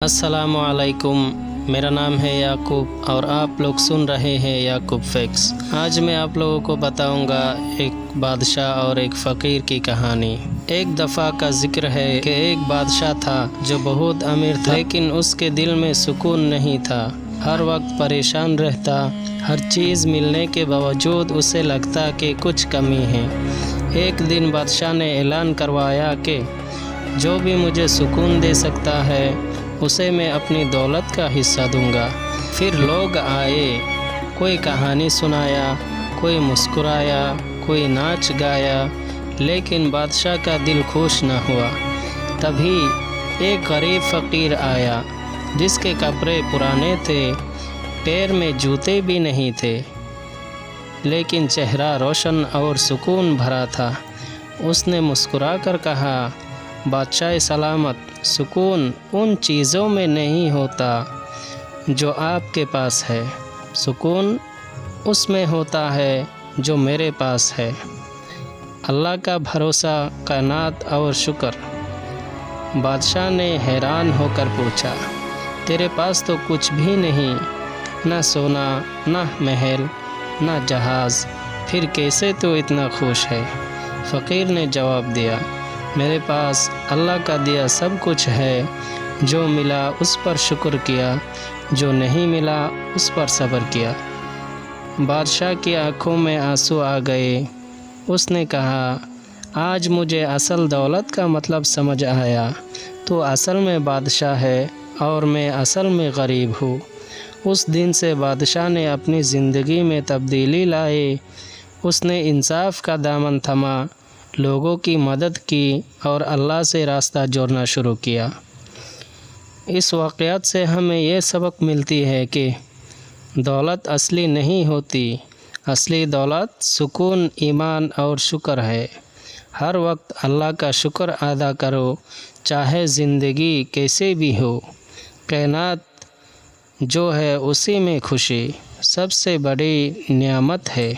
अस्सलामुअलैकुम। मेरा नाम है याकूब और आप लोग सुन रहे हैं याकूब फैक्ट्स। आज मैं आप लोगों को बताऊंगा एक बादशाह और एक फ़कीर की कहानी। एक दफ़ा का जिक्र है कि एक बादशाह था जो बहुत अमीर था, लेकिन उसके दिल में सुकून नहीं था। हर वक्त परेशान रहता। हर चीज़ मिलने के बावजूद उसे लगता कि कुछ कमी है। एक दिन बादशाह ने ऐलान करवाया कि जो भी मुझे सुकून दे सकता है उसे मैं अपनी दौलत का हिस्सा दूंगा। फिर लोग आए, कोई कहानी सुनाया, कोई मुस्कुराया, कोई नाच गाया, लेकिन बादशाह का दिल खुश न हुआ। तभी एक गरीब फ़कीर आया जिसके कपड़े पुराने थे, पैर में जूते भी नहीं थे, लेकिन चेहरा रोशन और सुकून भरा था। उसने मुस्कुरा कर कहा, बादशाह सलामत, सुकून उन चीज़ों में नहीं होता जो आपके पास है, सुकून उसमें होता है जो मेरे पास है। अल्लाह का भरोसा, कायनात और शुक्र। बादशाह ने हैरान होकर पूछा, तेरे पास तो कुछ भी नहीं, न सोना, न महल, न जहाज़, फिर कैसे तू इतना खुश है? फ़कीर ने जवाब दिया, मेरे पास अल्लाह का दिया सब कुछ है। जो मिला उस पर शुक्र किया, जो नहीं मिला उस पर सब्र किया। बादशाह की आंखों में आंसू आ गए। उसने कहा, आज मुझे असल दौलत का मतलब समझ आया। तो असल में बादशाह है और मैं असल में गरीब हूँ। उस दिन से बादशाह ने अपनी ज़िंदगी में तब्दीली लाई। उसने इंसाफ का दामन थमा, लोगों की मदद की और अल्लाह से रास्ता जोड़ना शुरू किया। इस वाक़यात से हमें ये सबक मिलती है कि दौलत असली नहीं होती, असली दौलत सुकून, ईमान और शुक्र है। हर वक्त अल्लाह का शुक्र अदा करो, चाहे ज़िंदगी कैसे भी हो। कायनात जो है उसी में खुशी सबसे बड़ी नियामत है।